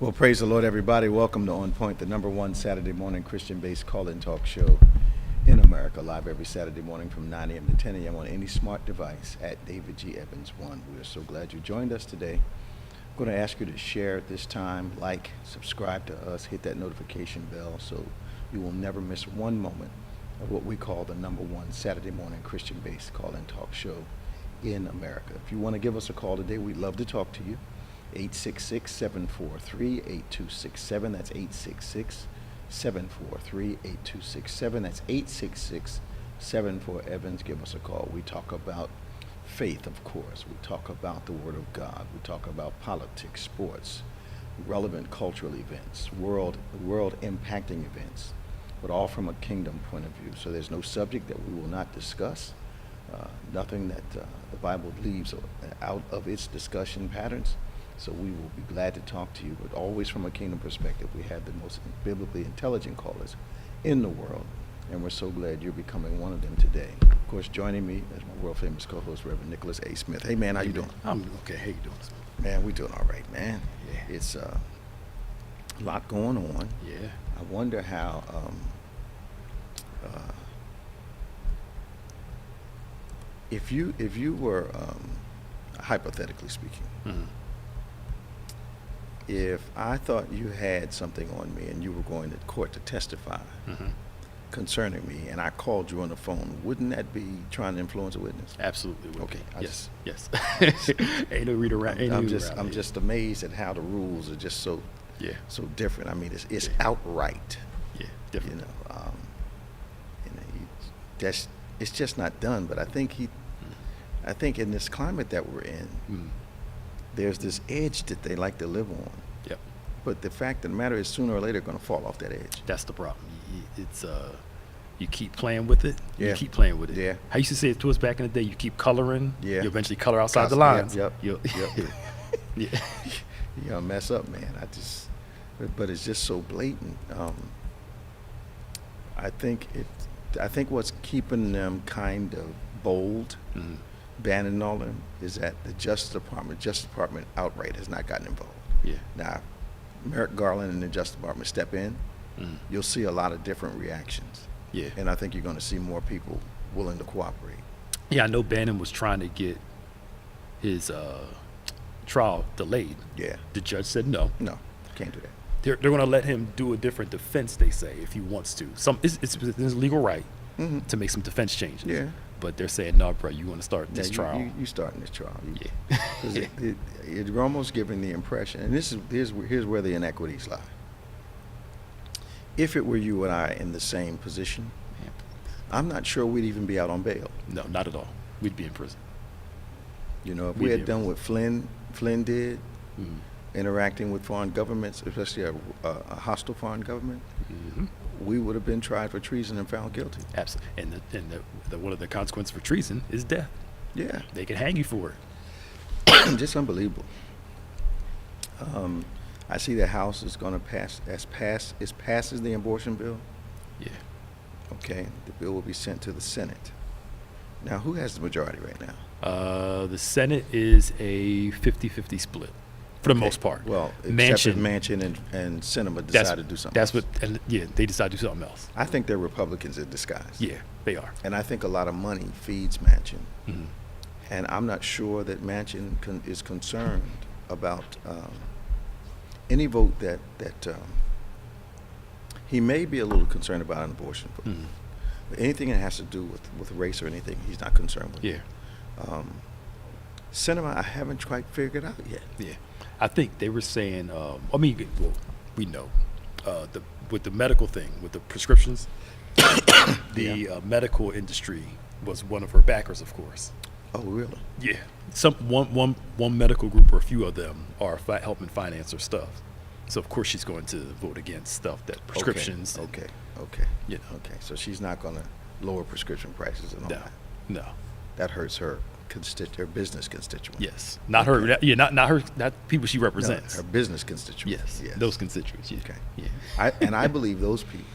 Well, praise the Lord, everybody. Welcome to OnPointe, the #1 Saturday morning Christian-based call-in talk show in America, live every Saturday morning from 9 a.m. to 10 a.m. on any smart device at David G. Evans 1. We are so glad you joined us today. I'm going to ask you to share at this time, like, subscribe to us, hit that notification bell so you will never miss one moment of what we call the #1 Saturday morning Christian-based call-in talk show in America. If you want to give us a call today, we'd love to talk to you. 866-743-8267. That's 866-743-8267. That's 866-74-EVANS. Give us a call. We talk about faith, of course. We talk about the Word of God. We talk about politics, sports, relevant cultural events, world impacting events, but all from a kingdom point of view. So there's no subject that we will not discuss, nothing that the Bible leaves out of its discussion patterns. So we will be glad to talk to you, but always from a kingdom perspective. We have the most biblically intelligent callers in the world, and we're so glad you're becoming one of them today. Of course, joining me is my world-famous co-host, Reverend Nicholas A. Smith. Hey, man, how you doing? I'm okay. How you doing, Smith? Man, we're doing all right, man. Yeah. It's a lot going on. Yeah. I wonder how if you were hypothetically speaking, Mm-hmm. if I thought you had something on me and you were going to court to testify Mm-hmm. concerning me, and I called you on the phone, wouldn't that be trying to influence a witness? Absolutely. Would Okay, be. I Yes. Ain't no read around. I'm just amazed at how the rules are just so Yeah. different. I mean, it's Yeah. outright. Yeah. You Different. know, it's just not done. But I think in this climate that we're in, Mm. there's this edge that they like to live on. Yep. But the fact of the matter is, sooner or later, they're going to fall off that edge. That's the problem. It's you keep playing with it. Yeah. You keep playing with it. Yeah. I used to say it to us back in the day. You keep coloring. Yeah. You eventually color outside the Yep, lines. Yep. You'll- Yeah. You're gonna mess up, man. But it's just so blatant. I think what's keeping them kind of bold, Mhm. banning all them, is that the Justice Department outright has not gotten involved. Yeah. Now, Merrick Garland and the Justice Department step in, Mm. you'll see a lot of different reactions. Yeah. And I think you're going to see more people willing to cooperate. Yeah. I know Bannon was trying to get his trial delayed. Yeah. The judge said no. No, can't do that. They're going to let him do a different defense, they say, if he wants to. It's his legal right Mhm. to make some defense changes. Yeah. But they're saying, no, bro, you want to start this Yeah, trial. You starting this trial. Yeah. 'Cause you're almost giving the impression, and here's where the inequities lie. If it were you and I in the same position, I'm not sure we'd even be out on bail. No, not at all. We'd be in prison. You know, if We'd we be had in done what Flynn did, Mm. interacting with foreign governments, especially a hostile foreign government, Mm-hmm. we would have been tried for treason and found guilty. Absolutely. And the one of the consequences for treason is death. Yeah, They can hang you for it. just unbelievable. I see the House is going to passes the abortion bill. Yeah. Okay, the bill will be sent to the Senate. Now, who has the majority right now? The Senate is a 50-50 split for the Okay, most part. Well, except Manchin. if Manchin and Sinema decide to do something. That's else. they decide to do something else. I think they're Republicans in disguise. Yeah, they are. And I think a lot of money feeds Manchin. Mhm. And I'm not sure that Manchin is concerned about any vote that he may be a little concerned about an abortion vote. Mhm. But anything that has to do with race or anything, he's not concerned with. Yeah. Sinema, I haven't quite figured out yet. Yeah, I think they were saying. We know with the medical thing, with the prescriptions, the medical industry was one of her backers, of course. Oh, really? Yeah, one medical group or a few of them are helping finance her stuff. So of course she's going to vote against stuff that prescriptions. and, Okay. You know. Okay. So she's not going to lower prescription prices and all No, that. no. That hurts her business constituent. Yes, not her. Yeah, not her. Not people she No, represents. her business constituent. Yes, those constituents. Yeah. Okay. Yeah. I believe those people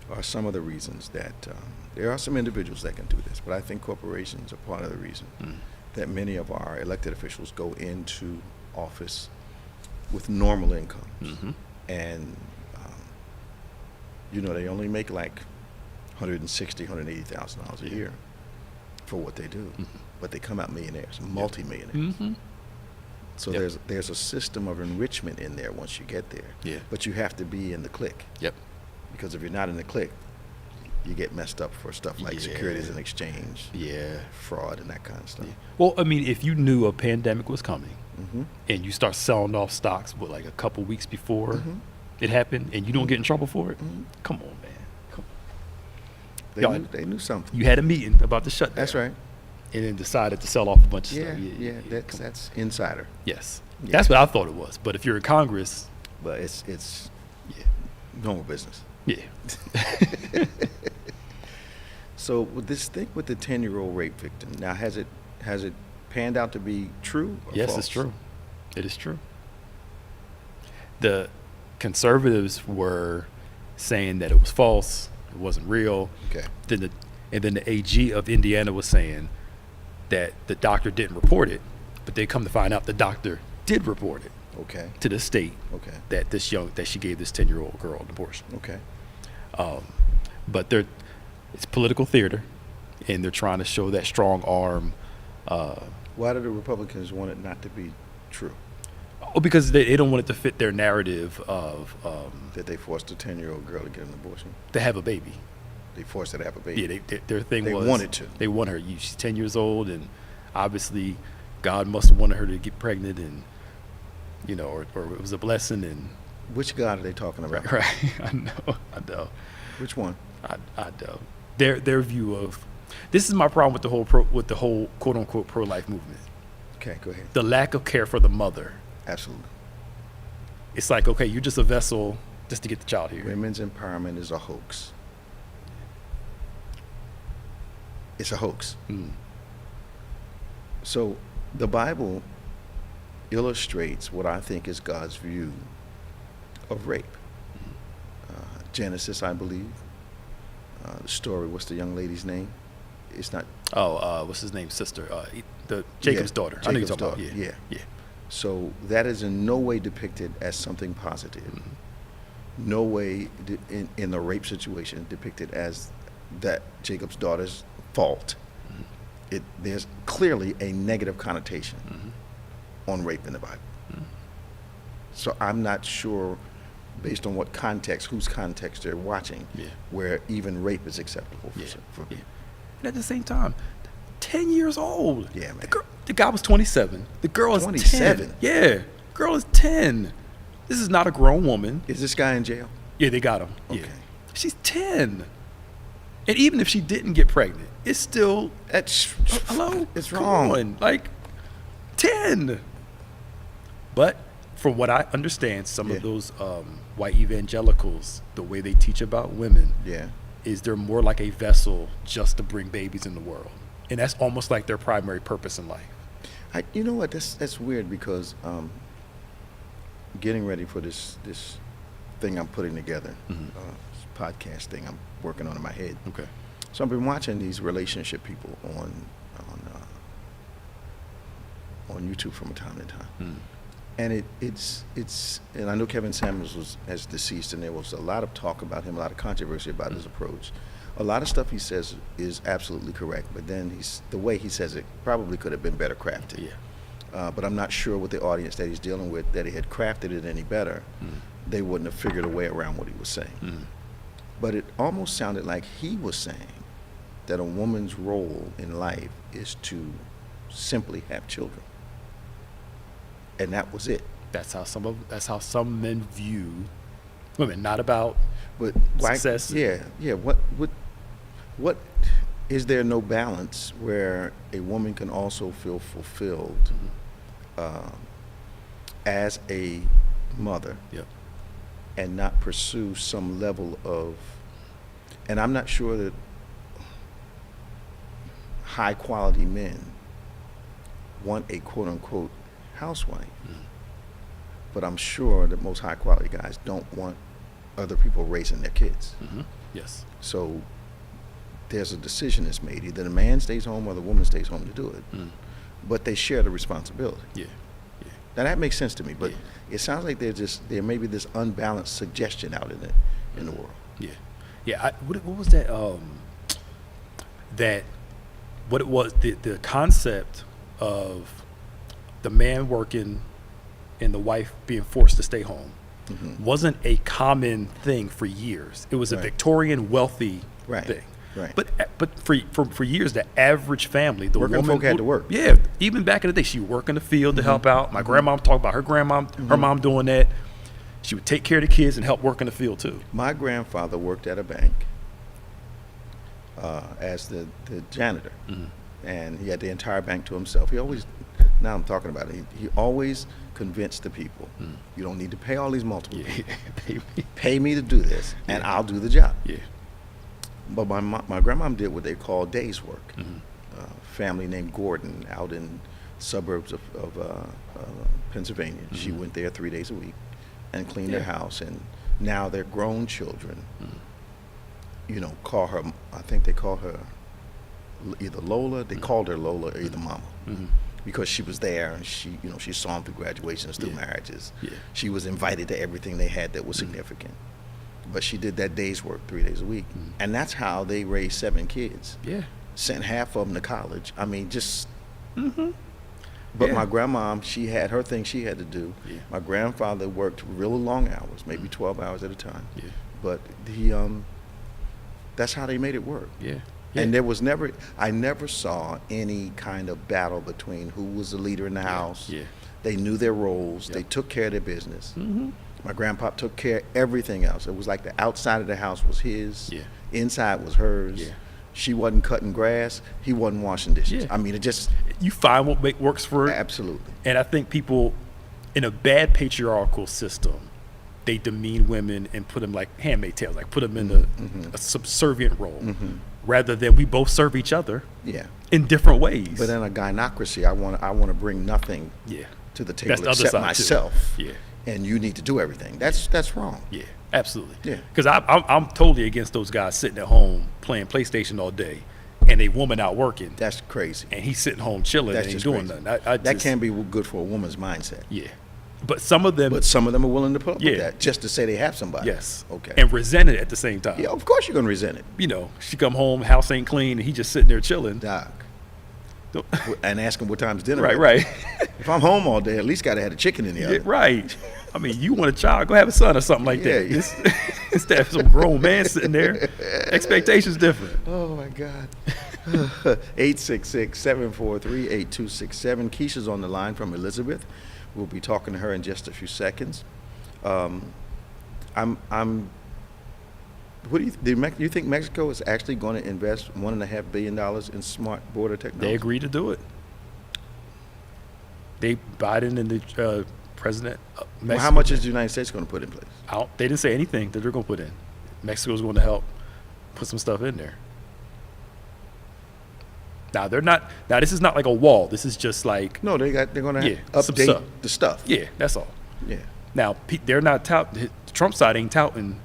are some of the reasons that there are some individuals that can do this, but I think corporations are part of the reason Mm. that many of our elected officials go into office with normal incomes. Mm-hmm. And, they only make like $160,000, $180,000 a year for what they do. Mm-hmm. But they come out millionaires, multimillionaires. Mm-hmm. So Yep. there's a system of enrichment in there once you get there. Yeah. But you have to be in the clique. Yep. Because if you're not in the clique, you get messed up for stuff like Yeah. securities and exchange, Yeah. fraud, and that kind of stuff. Yeah. Well, I mean, if you knew a pandemic was coming Mm-hmm. and you start selling off stocks with like a couple weeks before Mhm. it happened and you don't get in trouble for it, Mhm. come on, man. Come They, Y'all- they knew something. You had a meeting about the shutdown. That's right. And then decided to sell off a bunch of Yeah, stuff. yeah, come on. that's insider. Yes. Yeah. That's what I thought it was. But if you're in Congress, But it's yeah. normal business. Yeah. So with this thing with the 10-year-old rape victim, now has it panned out to be true or Yes, false? it's true. It is true. The conservatives were saying that it was false, it wasn't real. Okay. Then the AG of Indiana was saying that the doctor didn't report it, but they come to find out the doctor did report it Okay. to the state Okay. that she gave this 10-year-old girl an abortion. Okay. But it's political theater, and they're trying to show that strong arm. Why do the Republicans want it not to be true? Because they don't want it to fit their narrative of That they forced a 10-year-old girl to get an abortion? to have a baby. They forced her to have a baby. Yeah, their thing They was wanted to. They want her. She's 10 years old, and obviously God must have wanted her to get pregnant, and or it was a blessing. And Which God are they talking about? right, I know. Which one? I know. Their view of this is my problem with the whole quote unquote pro-life movement. Okay, go ahead. The lack of care for the mother. Absolutely. It's like, okay, you're just a vessel just to get the child here. Women's empowerment is a hoax. It's a hoax. Mm. So the Bible illustrates what I think is God's view of rape. Genesis, I believe. The story, what's the young lady's name? It's not. What's his name? Sister, the Jacob's Yeah, daughter. I know you're Jacob's talking daughter, about. yeah. Yeah. So that is in no way depicted as something positive. Mm-hmm. No way in the rape situation depicted as that Jacob's daughter's fault. Mm-hmm. There's clearly a negative connotation Mm-hmm. on rape in the Bible. Mm-hmm. So I'm not sure, based on what context, whose context they're watching, Yeah. where even rape is acceptable for, Yeah. for Yeah. And at the same time, 10 years old. Yeah, man. The guy was 27. The girl is 27? 10. Yeah. Girl is 10. This is not a grown woman. Is this guy in jail? Yeah, they got him. Yeah. Okay. She's 10. And even if she didn't get pregnant, it's still, That's hello? It's Come wrong. on. Like, 10. But from what I understand, some Yeah. of those white evangelicals, the way they teach about women, Yeah. is they're more like a vessel just to bring babies in the world. And that's almost like their primary purpose in life. You know what? That's weird because getting ready for this thing I'm putting together, Mhm. this podcast thing I'm working on in my head. Okay. So I've been watching these relationship people on YouTube from time to time, Mm. and it's and I know Kevin Samuels has deceased, and there was a lot of talk about him, a lot of controversy about his approach. A lot of stuff he says is absolutely correct, but then the way he says it probably could have been better crafted. Yeah. But I'm not sure with the audience that he's dealing with that he had crafted it any better. Mm. They wouldn't have figured a way around what he was saying. Mm. But it almost sounded like he was saying that a woman's role in life is to simply have children. And that was it. That's how some men view women, not about But why? Success. Yeah. What is there no balance where a woman can also feel fulfilled as a mother Yep. and not pursue some level of, and I'm not sure that high quality men want a quote unquote housewife, but I'm sure that most high quality guys don't want other people raising their kids. Mm-hmm. Yes. So there's a decision that's made. Either the man stays home or the woman stays home to do it. Mm. But they share the responsibility. Yeah. Now that makes sense to me, but Yeah. it sounds like there may be this unbalanced suggestion out in the world. Yeah, yeah. What was that? That what it was the concept of the man working and the wife being forced to stay home wasn't a common thing for years. It was a Right. Victorian wealthy Right. thing. Right. But for years, the average family, the Working woman folk had to work. Yeah, even back in the day, she would work in the field to help out. My grandma talked about her mom doing that. She would take care of the kids and help work in the field too. My grandfather worked at a bank as the janitor, and he had the entire bank to himself. He always, now I'm talking about it, he always convinced the people, you don't need to pay all these multiple people. Pay me to do this, and I'll do the job. Yeah. But my grandmom did what they call days work. Family named Gordon out in suburbs of Pennsylvania. She went there 3 days a week and cleaned their house, and now their grown children, you know, call her, I think they call her either Lola, they called her Lola or either Mama. Because she was there, and she, you know, she saw them through graduations, through marriages. Yeah. She was invited to everything they had that was significant. But she did that day's work 3 days a week. And that's how they raised 7 kids. Yeah. Sent half of them to college. I mean, just. But Yeah. my grandmom, she had her thing she had to do. Yeah. My grandfather worked really long hours, maybe 12 hours at a time. Yeah. But that's how they made it work. Yeah. And there was I never saw any kind of battle between who was the leader in the house. Yeah. They knew their roles. Yep. They took care of their business. My grandpa took care of everything else. It was like the outside of the house was his. Yeah. Inside was hers. Yeah. She wasn't cutting grass. He wasn't washing dishes. Yeah. I mean, it just You find what works for it. absolutely. And I think people in a bad patriarchal system, they demean women and put them like handmaid tales, like put them in a subservient role, rather than we both serve each other Yeah. in different ways. But in a gynocracy, I want to bring nothing yeah, to the table that's the other except side myself. too. Yeah, And you need to do everything. That's wrong. yeah, absolutely. Yeah. Because I'm totally against those guys sitting at home playing PlayStation all day, and a woman out working, That's crazy. and he's sitting home chilling That's and ain't just doing crazy. nothing. I That just, can be good for a woman's mindset. Yeah, but some of them, But some of them are willing to put up with Yeah. that just to say they have somebody. yes, Okay. and resent it at the same time. Yeah, of course you're going to resent it. You know, she come home, house ain't clean, and he just sitting there chilling. Doc. And ask him what time's dinner. Right, is. right. If I'm home all day, at least got to have a chicken in the Yeah, oven. right. I mean, you want a child, go have a son or something like Yeah, that. yeah. Instead of some grown man sitting there, expectations different. Oh, my God. 866-743-8267. Keisha's on the line from Elizabeth. We'll be talking to her in just a few seconds. What do you think Mexico is actually going to invest $1.5 billion in smart border technology? They agreed to do it. Biden and the president of Mexico. Well, how much is the United States going to put in place? They didn't say anything that they're going to put in. Mexico's going to help put some stuff in there. Now they're not. Now this is not like a wall. This is just like No, they're going to some update stuff. the stuff. Yeah, that's all. Yeah. Now they're not touting. Trump side ain't touting,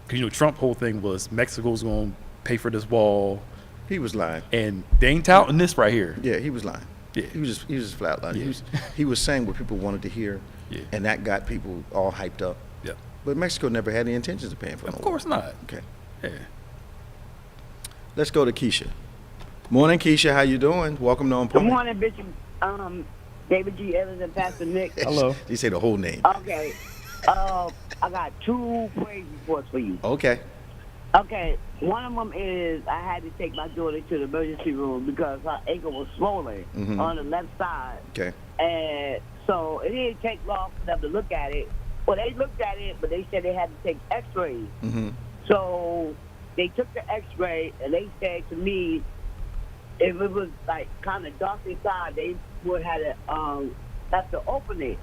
because Trump whole thing was Mexico's going to pay for this wall, He was lying. and they ain't touting this right here. Yeah, he was lying. Yeah. He was just flat lying. Yeah. He was saying what people wanted to hear, Yeah. and that got people all hyped up. Yep. But Mexico never had any intentions of paying for it. Of course not. Okay. Yeah. Let's go to Keisha. Morning, Keisha. How you doing? Welcome to OnPointe. Good morning, Bishop David G. Evans and Pastor Nick. Hello. You say the whole name. Okay. I got 2 praise reports for you. Okay. Okay. One of them is I had to take my daughter to the emergency room because her ankle was swollen on the left side. Okay. And so it didn't take long for them to look at it. Well, they looked at it, but they said they had to take x-rays. Mm-hmm. So they took the x-ray, and they said to me, if it was like kind of dark inside, they would have to open it.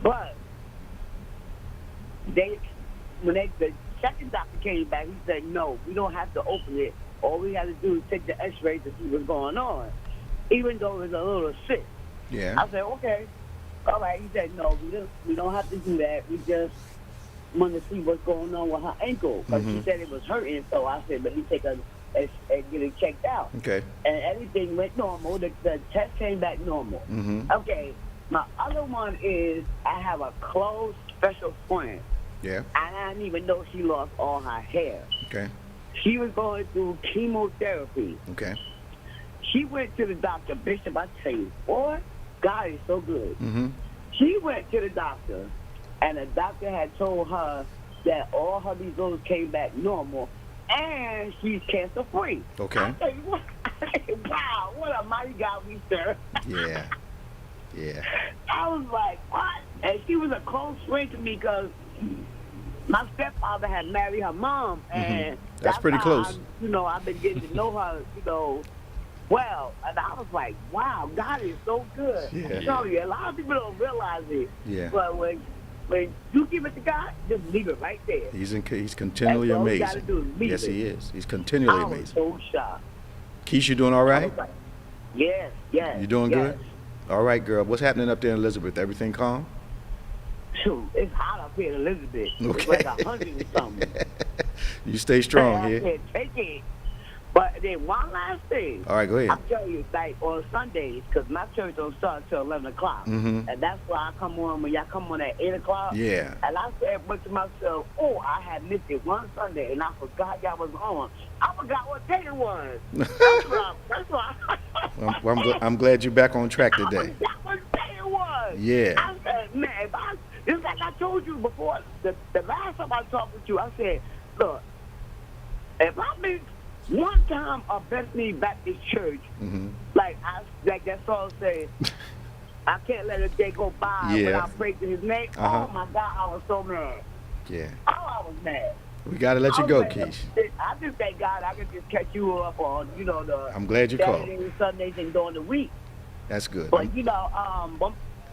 But the second doctor came back, he said, no, we don't have to open it. All we have to do is take the x-ray to see what's going on, even though it was a little sick. Yeah. I said, okay. All right. He said, no, we don't have to do that. We just want to see what's going on with her ankle. Because she said it was hurting, so I said, let me take her and get it checked out. Okay. And everything went normal. The test came back normal. Mm-hmm. Okay. My other one is I have a close special friend, Yeah. and I didn't even know she lost all her hair. Okay. She was going through chemotherapy. Okay. She went to the doctor, Bishop. I tell you, boy, God is so good. Mm-hmm. She went to the doctor, and the doctor had told her that all her results came back normal, and she's cancer free. Okay. I tell you what, wow, what a mighty God we serve. Yeah. Yeah. I was like, what? And she was a close friend to me because my stepfather had married her mom, and That's pretty how close. I've been getting to know her, well. And I was like, wow, God is so good. Yeah. I tell you, a lot of people don't realize it. Yeah. But when you give it to God, just leave it right there. He's continually That's all you amazing. gotta do is leave Yes, it. he is. He's continually I was amazing. so shocked. Keisha, you doing all I right? was like, yes. You doing yes. good? All right, girl. What's happening up there in Elizabeth? Everything calm? Shoot, it's hot up here in Elizabeth. Okay. It's like 100 and something. You stay strong I here. said, take it. But then one last thing. All right, go ahead. I'll tell you, like on Sundays, because my church don't start until 11 o'clock. Mhm. And that's why I come on when y'all come on at 8 o'clock. Yeah. And I said but to myself, oh, I had missed it one Sunday, and I forgot y'all was on. I forgot what day it was. That's why. I'm glad you're back on track I today. forgot what day it was. Yeah. I said, man, it's like I told you before, the last time I talked with you, I said, look, if I miss one time of Bethany Baptist Church, Mm-hmm. like that song says, I can't let a day go by Yeah. without praising his name. Uh-huh. Oh my God, I was so mad. Yeah. Oh, I was mad. We got to let you I go, was mad. Keish. I just thank God I could just catch you up on, the I'm glad you called. Saturdays, Sundays, and during the week. That's good. But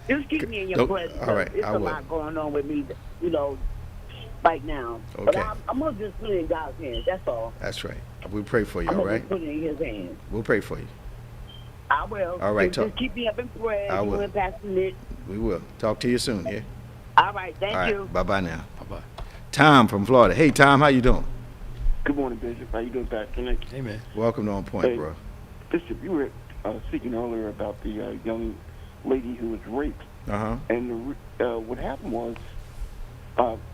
just keep me in your Don't- prayers. all right, It's I a will. lot going on with me, right now. But Okay. I'm gonna just put it in God's hands. That's all. That's right. We pray for you, I'm all gonna right? just put it in His hands. We'll pray for you. I will. All right, Just keep me up in prayer. I You will. and Pastor Nick. We will. Talk to you soon, yeah? All right. Thank All right. you. Bye-bye now. Bye-bye. Tom from Florida. Hey, Tom, how you doing? Good morning, Bishop. How you doing, Pastor Nick? Hey, man. Welcome to OnPointe, Hey. bro. Bishop, you were speaking earlier about the young lady who was raped, Uh-huh. and what happened was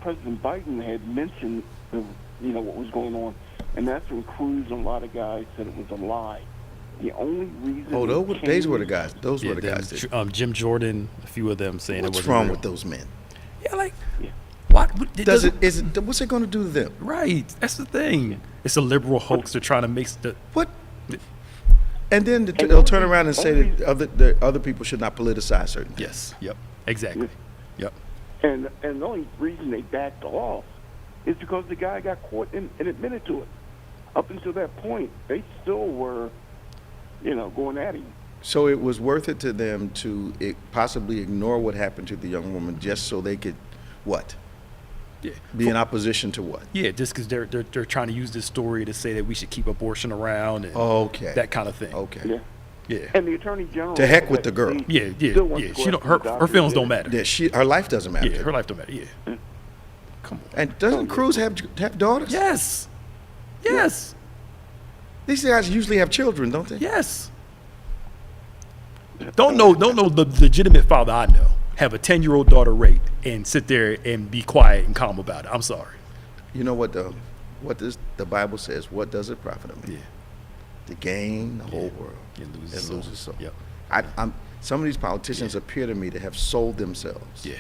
President Biden had mentioned what was going on, and that's when Cruz and a lot of guys said it was a lie. The only reason Oh, those were the guys. Those Yeah, were the them, guys. That, Jim Jordan, a few of them saying it what's wasn't wrong real. with those men? Yeah, like, Yeah. what? What's it going to do to them? Right. That's the thing. It's a liberal hoax. They're trying to make the. What? And then And they'll turn only- around and say only- that the other people should not politicize certain things. Yes. Yep. Exactly. Yep. And the only reason they backed off is because the guy got caught and admitted to it. Up until that point, they still were, going at him. So it was worth it to them to possibly ignore what happened to the young woman just so they could, what? Yeah. Be in opposition to what? Yeah, just because they're trying to use this story to say that we should keep abortion around and Okay. that kind of thing. Okay. Yeah. Yeah. And the Attorney General. To heck with the girl. Yeah. Yeah. still wants Yeah. to go She don't. after Her the doctor feelings who don't did it. matter. Yeah, her life doesn't matter. Yeah. Her life don't matter. Yeah. Come on. And doesn't Cruz have daughters? Yes. Yes. These guys usually have children, don't they? Yes. Don't know the legitimate father I know have a 10-year-old daughter raped and sit there and be quiet and calm about it. I'm sorry. You know what the Bible says? What does it profit a man? Yeah. To gain the whole world And lose and his lose soul. his soul. Yep. Some of these politicians appear to me to have sold themselves Yeah.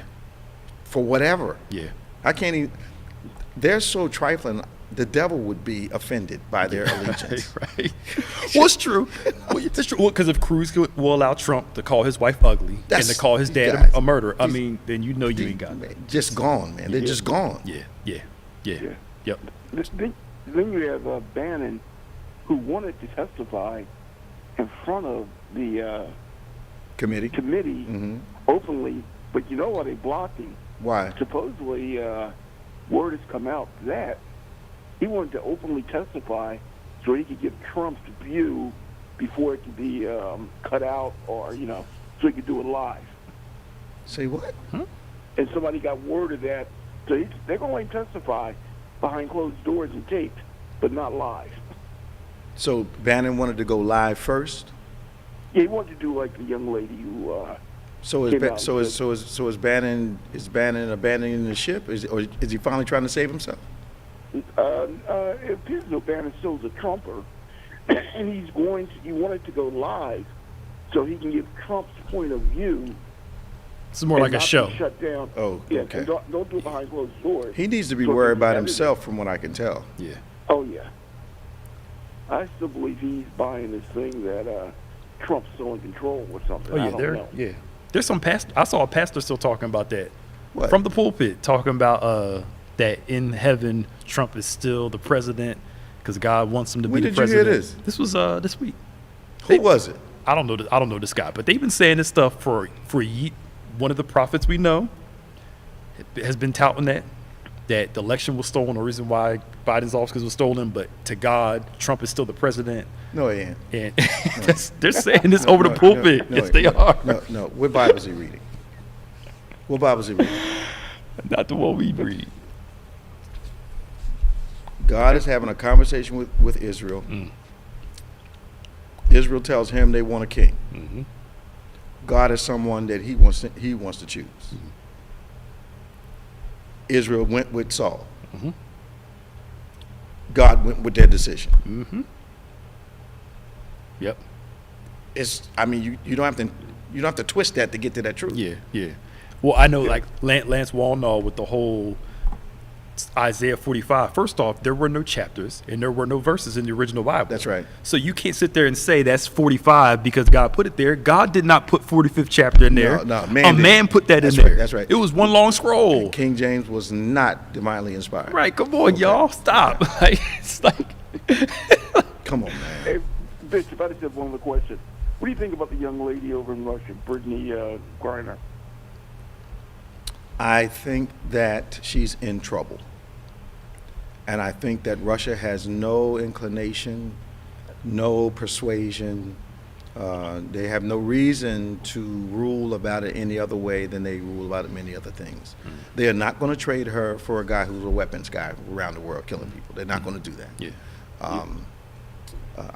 for whatever. Yeah. I can't even. They're so trifling. The devil would be offended by their allegiance. Right. Well, it's true. Well, it's true. Because if Cruz will allow Trump to call his wife ugly and That's- to call his these dad guys- a murderer, I these- mean, then you know you ain't got Man, it. just gone, man. They're just gone. Yeah. Yeah. Yeah. Yeah. Yep. Then you have Bannon, who wanted to testify in front of the Committee. committee Hmm. openly, but you know why they blocked him? Why? Supposedly, word has come out that he wanted to openly testify so he could give Trump's view before it could be cut out or, so he could do it live. Say what? And somebody got word of that. So they're going to testify behind closed doors and taped, but not live. So Bannon wanted to go live first. Yeah, he wanted to do like the young lady who So came out and is Bannon abandoning the ship? Or is he finally trying to save himself? it appears as though Bannon still is a Trumper, and he wanted to go live so he can give Trump's point of view. This is more like a show. Shut down. Oh, yeah, okay. And don't do it behind closed doors. He needs to be So worried about edited. himself, from what I can tell. Yeah. Oh yeah. I still believe he's buying this thing that Trump's still in control or something. Oh I yeah, don't know. yeah. There's some pastor. I saw a pastor still talking about that What? from the pulpit, talking about that in heaven Trump is still the president because God wants him to When be the did you hear president. this? This was this week. Who was it? I don't know. I don't know this guy, but they've been saying this stuff for one of the prophets we know has been touting that the election was stolen. The reason why Biden's office was stolen, but to God, Trump is still the president. No, he ain't. And they're saying this over the pulpit. Yes, they are. No. What Bible is he reading? What Bible is he reading? Not the one we read. God is having a conversation with Israel. Mm. Israel tells him they want a king. Mm-hmm. God is someone that he wants to choose. Mm-hmm. Israel went with Saul. Mm-hmm. God went with their decision. Mm-hmm. Yep. You don't have to twist that to get to that truth. Yeah, yeah. Well, I know like Lance Walnall with the whole Isaiah 45. First off, there were no chapters and there were no verses in the original Bible. That's right. So you can't sit there and say that's 45 because God put it there. God did not put 45th chapter in there. No, a man did. man put that That's in right, there. that's right. It was one long scroll. King James was not divinely inspired. Right, come on, y'all. Stop. Like, it's like Come on, man. Hey, Bishop, I just have one other question. What do you think about the young lady over in Russia, Brittany Griner? I think that she's in trouble. And I think that Russia has no inclination, no persuasion. They have no reason to rule about it any other way than they rule about it many other things. Mm. They are not going to trade her for a guy who's a weapons guy around the world killing people. They're not going to do that. yeah.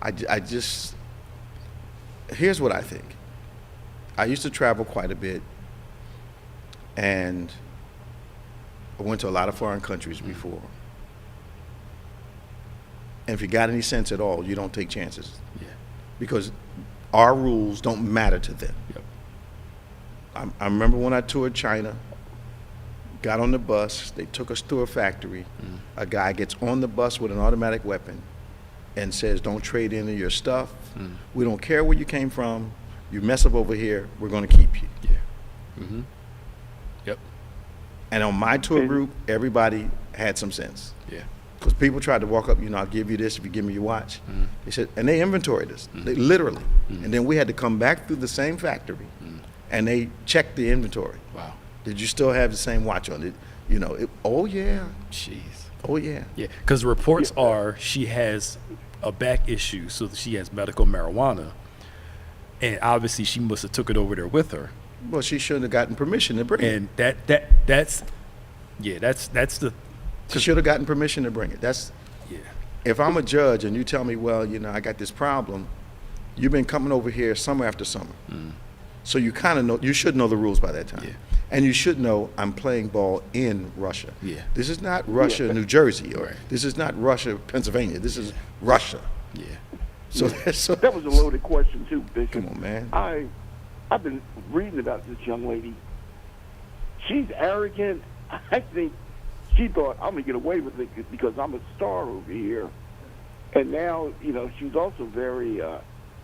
I just, here's what I think. I used to travel quite a bit, and I went to a lot of foreign countries before. And if you got any sense at all, you don't take chances. Yeah. Because our rules don't matter to them. Yep. I remember when I toured China, got on the bus, they took us through a factory. Mm. A guy gets on the bus with an automatic weapon and says, don't trade any of your stuff. Mm. We don't care where you came from. You mess up over here, we're going to keep you. Yeah. Mm-hmm. Yep. And on my tour group, everybody had some sense. Yeah. Because people tried to walk up, I'll give you this if you give me your watch. Mm. They said, and they inventoried us, they literally. And then we had to come back through the same factory, and they checked the inventory. Wow. Did you still have the same watch on it? Oh yeah, Jeez. oh yeah. Yeah, because the reports are she has a back issue, so she has medical marijuana, and obviously she must have took it over there with her. Well, she shouldn't have gotten permission to bring it. And that's the She should have gotten permission to bring it. That's, yeah. if I'm a judge and you tell me, well, I got this problem, you've been coming over here summer after summer. Mm. So you kind of know, you should know the rules by that time. Yeah. And you should know I'm playing ball in Russia. Yeah. This is not Russia, New Jersey, or Right. this is not Russia, Pennsylvania. This is Russia. Yeah. So, That was a loaded question too, Bishop. Come on, man. I've been reading about this young lady. She's arrogant. I think she thought I'm gonna get away with it because I'm a star over here, and now she's also very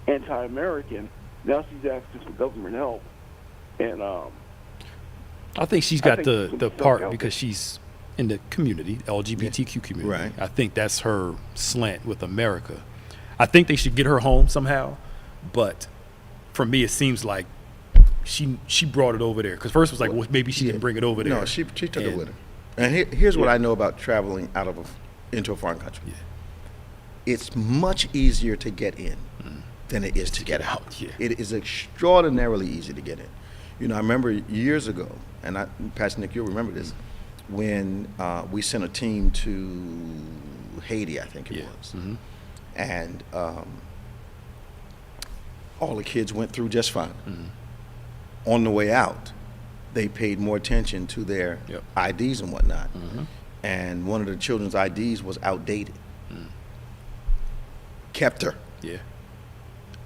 anti-American. Now she's asking for government help, and I think she's I got think some the stuff part out because she's in the community, LGBTQ community. Right. I think that's her slant with America. I think they should get her home somehow, but for me, it seems like she brought it over there. Because first it was like, well, maybe she didn't bring it over there. No, she took it And- with her. And here's what I know about traveling into a foreign country. Yeah. It's much easier to get in than it is to get out. Yeah. It is extraordinarily easy to get in. I remember years ago, and Pastor Nick, you'll remember this, when we sent a team to Haiti, I think it Yeah. was. Mm-hmm. And all the kids went through just fine. Mm-hmm. on the way out, they paid more attention to their Yep. IDs and whatnot. Mm-hmm. And one of the children's IDs was outdated. Kept her. Yeah.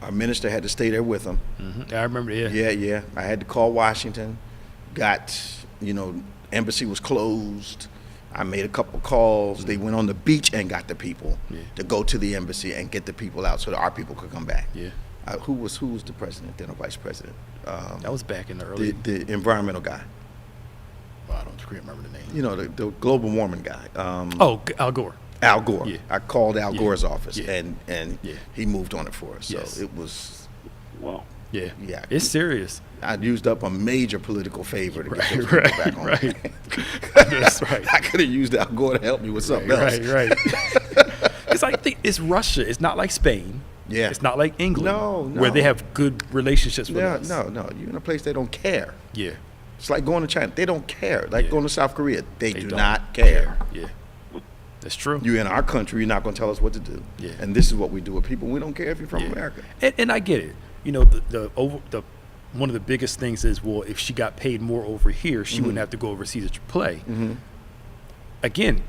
Our minister had to stay there with them. Mm-hmm. I remember. Yeah. Yeah. I had to call Washington. Embassy was closed. I made a couple calls. They went on the beach and got the people to go to the embassy and get the people out so that our people could come back. Yeah. Who was the president then, or vice president? That was back in the early. The environmental guy. Well, I don't remember the name. You know, the global warming guy. Al Gore. Al Gore. Yeah. I called Al Yeah. Gore's office, Yeah. and Yeah. he moved on it for us. So Yes. it was, Well, Yeah. yeah. It's serious. I used up a major political favor to get those Right. people back on. Right. That's right. I could have used Al Gore to help me with something else. Right. It's like it's Russia. It's not like Spain. Yeah. It's not like England. No. Where they have good relationships with us. No. You're in a place they don't care. Yeah. It's like going to China. They don't care. Like Yeah. going to South Korea. They do don't not care. Yeah. That's true. You're in our country. You're not going to tell us what to do. Yeah. And this is what we do with people. We don't care if you're from Yeah. America. And I get it. You know, the one of the biggest things is, well, if she got paid more over here, she wouldn't have to go overseas to play. Mm-hmm. Again,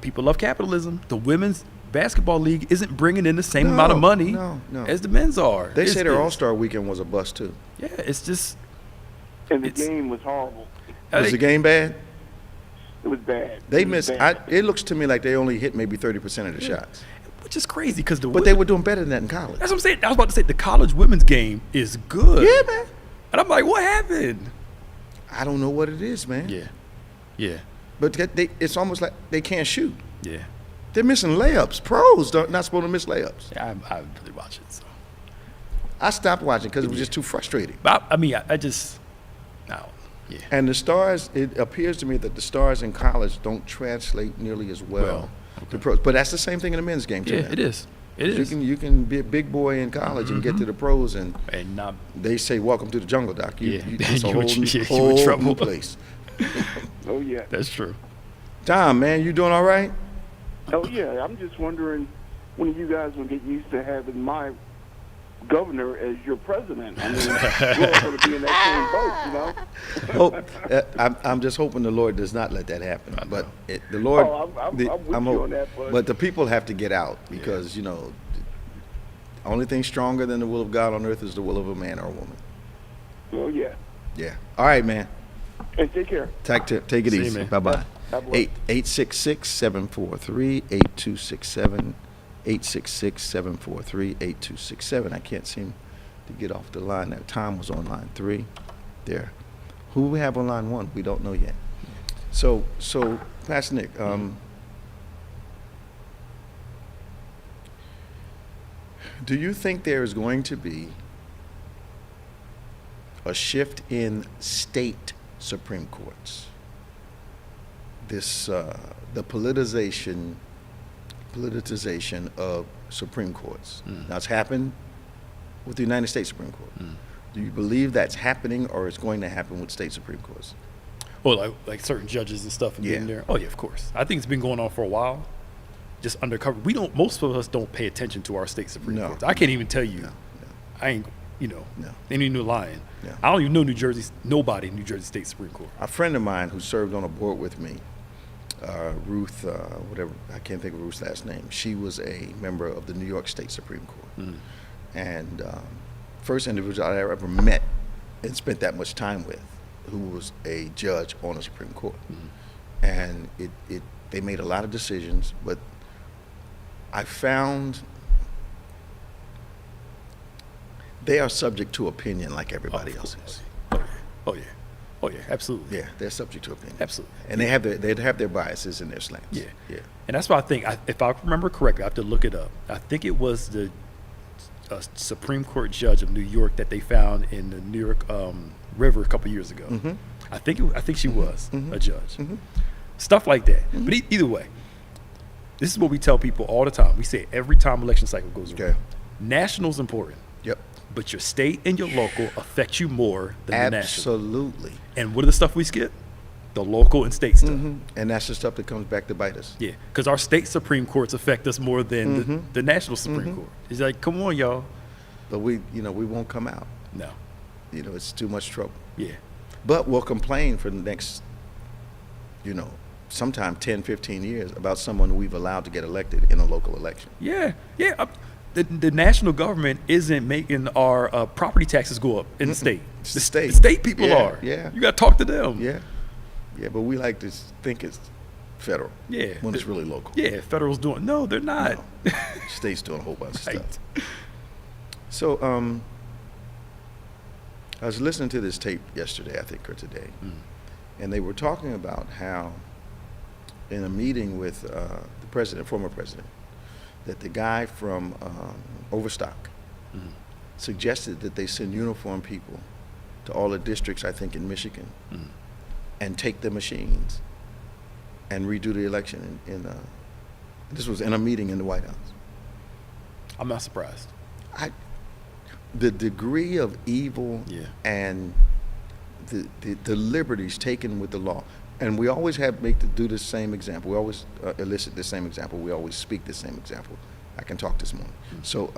people love capitalism. The women's basketball league isn't bringing in the same amount of money no. as the men's are. They say their It's- All-Star weekend was a bust, too. Yeah, it's just and the It's- game was horrible. Was the game bad? It was bad. They It was missed. bad. It looks to me like they only hit maybe 30% of the shots. which is crazy because But they were doing better than that in college. That's what I'm saying. I was about to say the college women's game is good. Yeah, man. And I'm like, what happened? I don't know what it is, man. Yeah. But it's almost like they can't shoot. Yeah. They're missing layups. Pros not supposed to miss layups. I really watch it. So. I stopped watching because it was just too frustrating. But I mean, I just, no. Yeah. And the stars, it appears to me that the stars in college don't translate nearly as well to pros. But that's the same thing in the men's game, too. Yeah, now. it is. It is. You can be a big boy in college and get to the pros, and And not, they say, "Welcome to the jungle, doc." Yeah. It's a You whole, in- you in whole trouble. new place. Oh yeah. that's true. Tom, man, you doing all right? Oh yeah. I'm just wondering when you guys will get used to having my governor as your president. I mean, you're all going to be in that same boat, you know. I'm just hoping the Lord does not let that happen. I But know. the Lord, Oh, I'm with you hoping. on that, bud. But the people have to get out because the only thing stronger than the will of God on earth is the will of a man or a woman. Oh yeah. Yeah. All right, man. And take care. Take it See you, easy. man. Bye bye. God bless. 866-743-8267. 866-743-8267. I can't seem to get off the line there. Tom was on line 3. There. Who we have on line 1? We don't know yet. So Pastor Nick, do you think there is going to be a shift in state Supreme Courts? The politicization of Supreme Courts. Now it's happened with the United States Supreme Court. Do you believe that's happening or it's going to happen with state Supreme Courts? Well, like certain judges and stuff and being Yeah. there. Oh yeah, of course. I think it's been going on for a while. Just undercover. Most of us don't pay attention to our state Supreme No. Courts. I can't even tell you. No. I ain't, No. ain't even lying. No. I don't even know nobody in New Jersey State Supreme Court. A friend of mine who served on a board with me, Ruth, whatever, I can't think of Ruth's last name. She was a member of the New York State Supreme Court. And first individual I ever met and spent that much time with who was a judge on the Supreme Court. And they made a lot of decisions, but I found they are subject to opinion like everybody else is. Oh yeah, absolutely. Yeah, they're subject to opinion. Absolutely. And they have their biases and their slants. Yeah. Yeah. And that's why I think, if I remember correctly, I have to look it up. I think it was the Supreme Court judge of New York that they found in the New York River a couple years ago. Mhm. I think she was a judge. Mhm. Stuff like that. But either way, this is what we tell people all the time. We say it every time election cycle goes around. Okay. National's important, Yep. but your state and your local affect you more than the national. Absolutely. And what are the stuff we skip? The local and state stuff. And that's the stuff that comes back to bite us. Yeah, because our state Supreme Courts affect us more than the national Supreme Court. It's like, come on, y'all. But we won't come out. No. It's too much trouble. Yeah. But we'll complain for the next, sometime 10, 15 years about someone we've allowed to get elected in a local election. Yeah. Yeah. The national government isn't making our property taxes go up in the state. It's the state. The state people Yeah, are. yeah. You got to talk to them. Yeah. Yeah, but we like to think it's federal. Yeah. When it's really local. Yeah. Federal's doing. No, they're not. No. State's doing a whole bunch of Right. stuff. So, I was listening to this tape yesterday, I think, or today, and they were talking about how, in a meeting with the president, former president, that the guy from Overstock suggested that they send uniformed people to all the districts, I think, in Michigan, and take the machines and redo the election. This was in a meeting in the White House. I'm not surprised. The degree of evil Yeah. and the liberties taken with the law, and we always do the same example. We always elicit the same example. We always speak the same example. I can talk this morning. So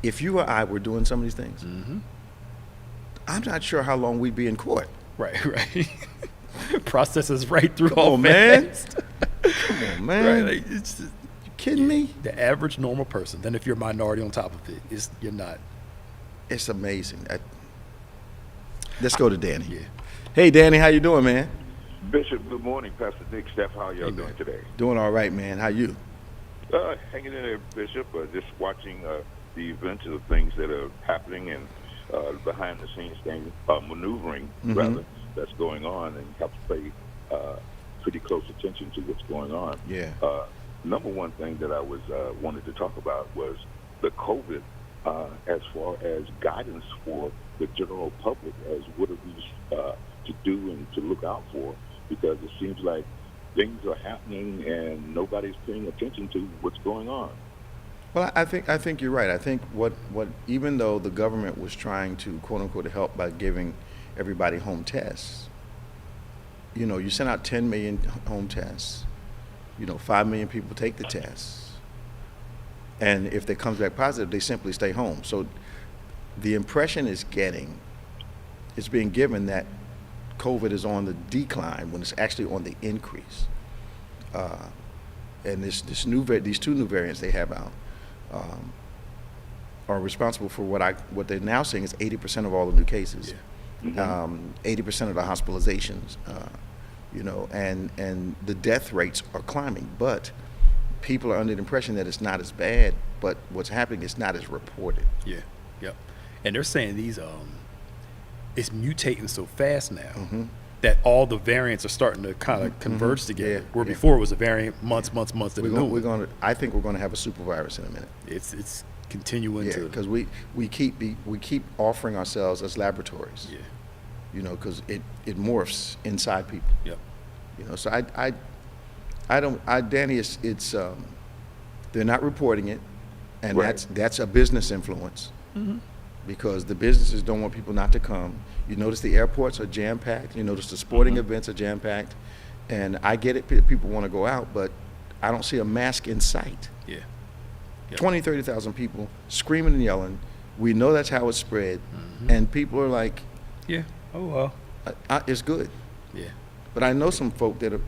if you or I were doing some of these things, I'm not sure how long we'd be in court. Right. Processes right through Come all on, man. fast. Come on, man. Right. Like, it's just, You kidding me? the average normal person. Then if you're a minority on top of it, you're not. It's amazing. Let's go to Danny. Yeah. Hey, Danny, how you doing, man? Bishop, good morning. Pastor Nick, Steph, how y'all Amen. doing today? Doing all right, man. How you? Hanging in there, Bishop. Just watching the events of the things that are happening and behind the scenes thing, maneuvering rather, that's going on, and have to pay pretty close attention to what's going on. Yeah. Number one thing that I was wanted to talk about was the COVID, as far as guidance for the general public as what are we to do and to look out for, because it seems like things are happening and nobody's paying attention to what's going on. Well, I think you're right. I think what even though the government was trying to quote unquote help by giving everybody home tests, you sent out 10 million home tests. 5 million people take the tests, and if they comes back positive, they simply stay home. So the impression is being given that COVID is on the decline when it's actually on the increase. And these two new variants they have out are responsible for what they're now saying is 80% of all the new cases, 80% of the hospitalizations, and the death rates are climbing. But people are under the impression that it's not as bad, but what's happening is not as reported. Yeah. Yep. And they're saying these it's mutating so fast now that all the variants are starting to kind of converge together. Yeah, Where yeah. before it was a variant months to the new one. I think we're going to have a super virus in a minute. It's continuing Yeah, to. because we keep offering ourselves as laboratories. Yeah. Because it morphs inside people. Yep. So Danny, it's they're not reporting it, and Right. that's a business influence. Because the businesses don't want people not to come. You notice the airports are jam-packed. You notice the sporting events are jam-packed. And I get it, people want to go out, but I don't see a mask in sight. Yeah. Yep. 20, 30,000 people screaming and yelling. We know that's how it's spread. And people are like, Yeah. Oh well. it's good. Yeah. But I know some folk that are,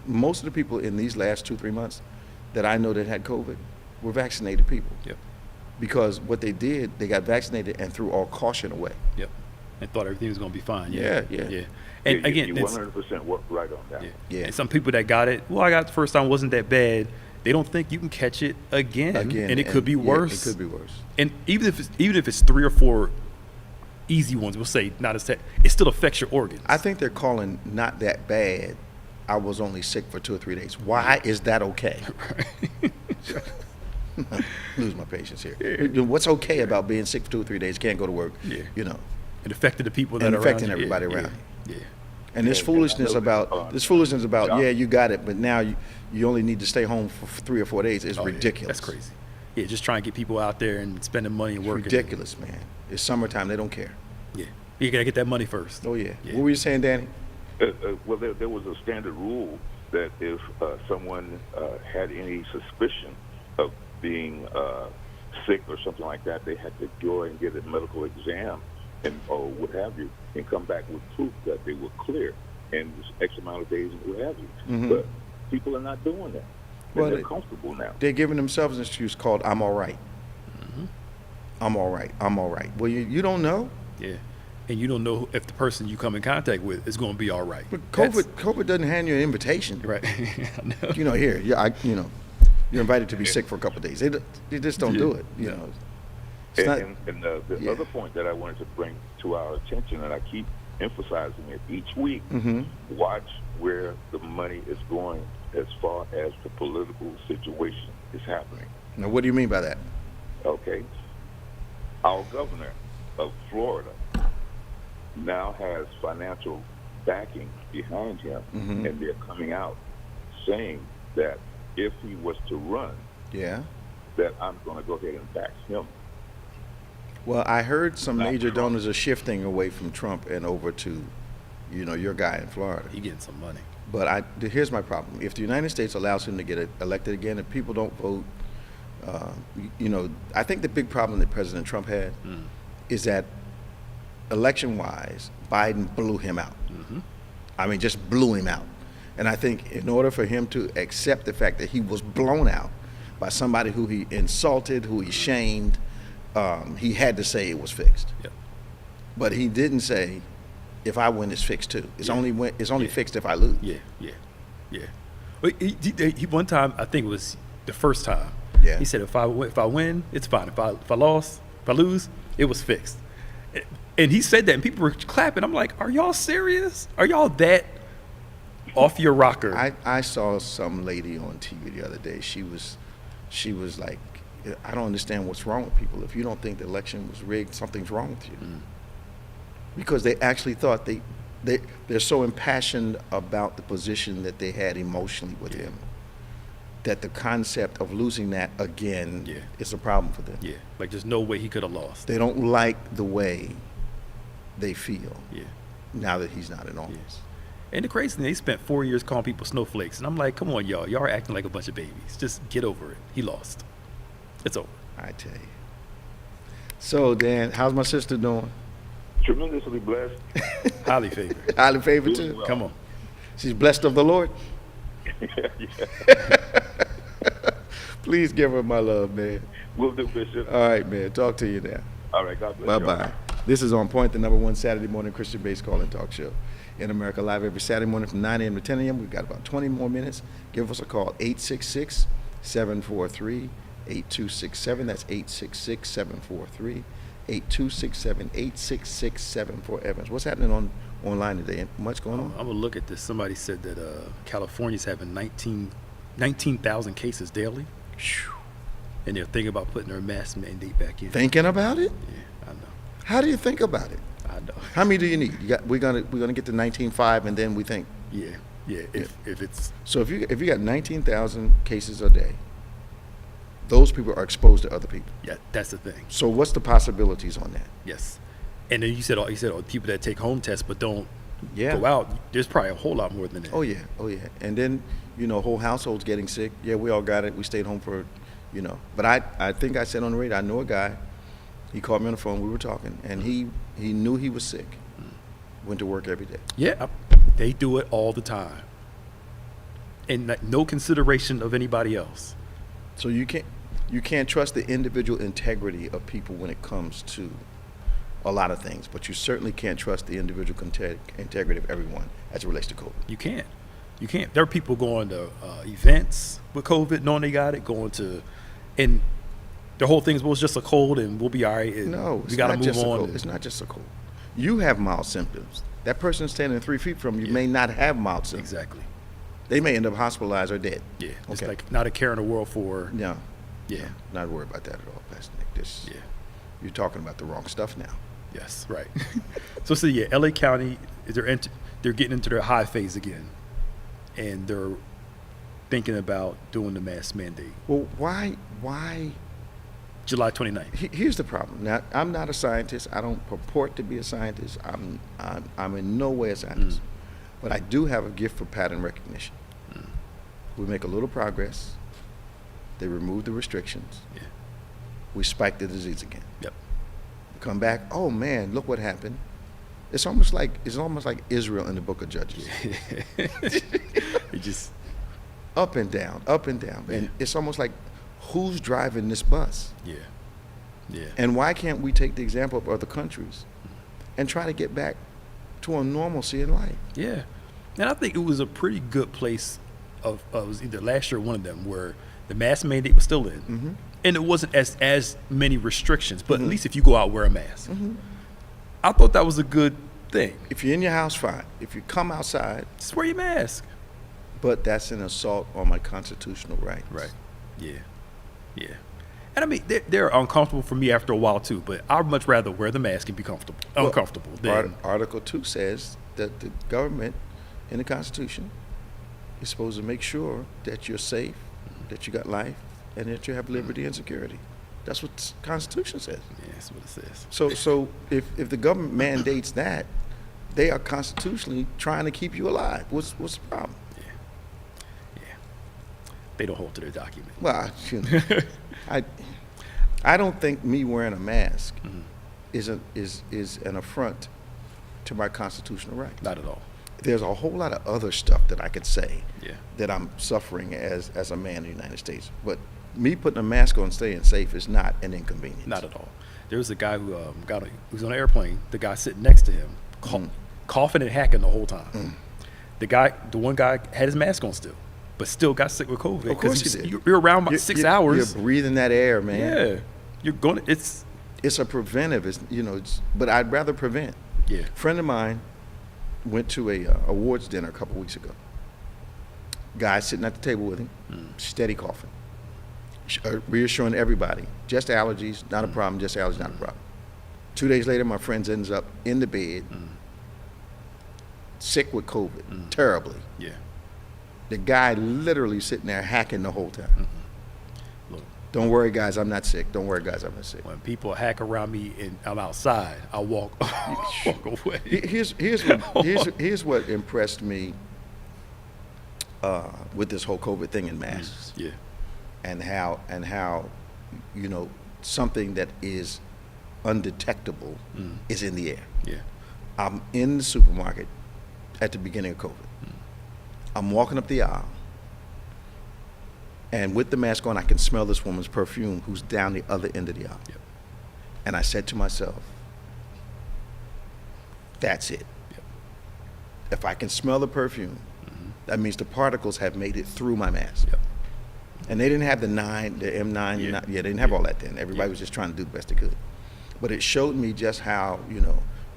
most of the people in these last 2-3 months that I know that had COVID were vaccinated people. Yep. Because what they did, they got vaccinated and threw all caution away. Yep. And thought everything was going to be fine. Yeah. And again, you it's- 100% right on that. Yeah. And some people that got it, I got it the first time, wasn't that bad. They don't think you can catch it again, and it could be worse. It could be worse. And even if it's 3 or 4 easy ones, we'll say not as it still affects your organs. I think they're calling not that bad. I was only sick for 2 or 3 days. Why is that okay? Lose my patience here. What's okay about being sick for 2 or 3 days? Can't go to work. Yeah. It affected the people that and are affecting around you. everybody Yeah, around yeah. And this Yeah, foolishness I know about John- yeah, you got it, but now you only need to stay home for 3 or 4 days is Oh, yeah. ridiculous. That's crazy. Yeah, just trying to get people out there and spending money and It's working. ridiculous, man. It's summertime. They don't care. Yeah. You got to get that money first. Oh, yeah. Yeah. What were you saying, Danny? Well, there was a standard rule that if someone had any suspicion of being sick or something like that, they had to go and get a medical exam and or what have you, and come back with proof that they were clear in this X amount of days and what have you. Mhm. But people are not doing that. Well, And they're comfortable now. They're giving themselves an excuse called "I'm all right." I'm all right. I'm all right. Well, you don't know. Yeah. And you don't know if the person you come in contact with is going to be all right. But That's- COVID doesn't hand you an invitation. Right. I know. You know, here, you're invited to be sick for a couple of days. They just don't do it. You know, it's not. And the Yeah. other point that I wanted to bring to our attention, and I keep emphasizing it each week, Mhm. watch where the money is going as far as the political situation is happening. Now, what do you mean by that? Okay? Our governor of Florida now has financial backing behind him, Mhm. and they're coming out saying that if he was to run, Yeah. that I'm going to go ahead and back him. Well, I heard some Not major Trump. donors are shifting away from Trump and over to, your guy in Florida. He getting some money. But here's my problem. If the United States allows him to get elected again, if people don't vote, I think the big problem that President Trump had is that election-wise, Biden blew him out. I mean, just blew him out. And I think in order for him to accept the fact that he was blown out by somebody who he insulted, who he shamed, he had to say it was fixed. Yep. But he didn't say, if I win, it's fixed too. It's Yeah. only fixed if I lose. Yeah. Well, he one time, I think it was the first time. Yeah. He said, if I win, it's fine. If I lose, it was fixed. And he said that, and people were clapping. I'm like, are y'all serious? Are y'all that off your rocker? I saw some lady on TV the other day. She was like, I don't understand what's wrong with people. If you don't think the election was rigged, something's wrong with you. Because they actually thought they're so impassioned about the position that they had emotionally with him, that the concept of losing that again is a problem for them. Yeah, like there's no way he could have lost. They don't like the way they feel Yeah. now that he's not in office. And the crazy thing, they spent 4 years calling people snowflakes. And I'm like, come on, y'all. Y'all are acting like a bunch of babies. Just get over it. He lost. It's over. I tell you. So, Dan, how's my sister doing? Tremendously blessed. Highly favored. Highly favored Doing too? well. Come on. She's blessed of the Lord? Yeah. Please give her my love, man. Will do, Bishop. All right, man. Talk to you now. All right, God bless you. Bye-bye. This is On Point, the #1 Saturday morning Christian-based call and talk show in America, live every Saturday morning from 9 a.m. to 10 a.m. We've got about 20 more minutes. Give us a call, 866-743-8267. That's 866-743-8267, 866-7 Evans. What's happening online today? Much going on? I'm going to look at this. Somebody said that California's having 19,000 cases daily. Phew. And they're thinking about putting their mask mandate back in. Thinking about it? Yeah, I know. How do you think about it? I know. How many do you need? We're gonna get to 19.5, and then we think. Yeah. If it's So if you got 19,000 cases a day, those people are exposed to other people. that's the thing. So what's the possibilities on that? Yes. And then you said all people that take home tests but don't Yeah. go out. There's probably a whole lot more than that. Oh yeah. And then whole households getting sick. Yeah, we all got it. We stayed home for, But I think I said on the radio, I know a guy. He called me on the phone. We were talking, and he knew he was sick. Went to work every day. Yeah, they do it all the time, and like, no consideration of anybody else. So you can't trust the individual integrity of people when it comes to a lot of things, but you certainly can't trust the individual integrity of everyone as it relates to COVID. You can't. There are people going to events with COVID, knowing they got it, and the whole thing was just a cold, and we'll be all right. And No, we got to move just a on. cold. It's not just a cold. You have mild symptoms. That person standing 3 feet from you may not have mild symptoms. Exactly. They may end up hospitalized or dead. Yeah. It's Okay. like not a care in the world for. No, Yeah. not worried about that at all, Pastor Nick. Yeah. You're talking about the wrong stuff now. Yes. Right. So LA County, they're getting into their high phase again, and they're thinking about doing the mask mandate. Well, why? July 29th. Here's the problem. Now, I'm not a scientist. I don't purport to be a scientist. I'm in no way a scientist. But I do have a gift for pattern recognition. We make a little progress. They remove the restrictions. Yeah. We spike the disease again. Yep. come back, oh man, look what happened. It's almost like Israel in the book of Judges. It just Up and down, up and down. Yeah. And it's almost like, who's driving this bus? yeah. And why can't we take the example of other countries and try to get back to a normalcy in life? Yeah, and I think it was a pretty good place of it was either last year or one of them where the mask mandate was still in, and it wasn't as many restrictions. But at least if you go out, wear a mask. I thought that was a good thing. If you're in your house, fine. If you come outside, Just wear your mask. but that's an assault on my constitutional rights. Right. Yeah. And I mean, they're uncomfortable for me after a while too. But I'd much rather wear the mask and be uncomfortable than Article 2 says that the government in the Constitution is supposed to make sure that you're safe, that you got life, and that you have liberty and security. That's what the Constitution says. Yeah, that's what it says. So if the government mandates that, they are constitutionally trying to keep you alive. What's the problem? Yeah. They don't hold to their document. Well, I don't think me wearing a mask is an affront to my constitutional rights. Not at all. There's a whole lot of other stuff that I could say Yeah. that I'm suffering as a man in the United States. But me putting a mask on, staying safe is not an inconvenience. Not at all. There was a guy who was on an airplane. The guy sitting next to him, coughing and hacking the whole time. The one guy had his mask on still, but still got sick with COVID. Of course 'cause he did. You're around about 6 hours. You're breathing that air, man. Yeah, you're going. It's It's a preventive. But I'd rather prevent. yeah. A friend of mine went to a awards dinner a couple weeks ago. Guy sitting at the table with him, steady coughing, reassuring everybody, just allergies, not a problem, just allergies, not a problem. 2 days later, my friend ends up in the bed, sick with COVID, terribly. Yeah. The guy literally sitting there hacking the whole time. Look, Don't worry, guys, I'm not sick. Don't worry, guys, I'm not sick. when people hack around me and I'm outside, I walk away. Here's what impressed me with this whole COVID thing in masks, Yeah. and how something that is undetectable is in the air. Yeah. I'm in the supermarket at the beginning of COVID. I'm walking up the aisle, and with the mask on, I can smell this woman's perfume who's down the other end of the aisle. Yep. And I said to myself, that's it. Yep. If I can smell the perfume, that means the particles have made it through my mask. Yep. And they didn't have the M9, Yeah. they didn't have all that then. Everybody was just trying to do the best they could. But it showed me just how,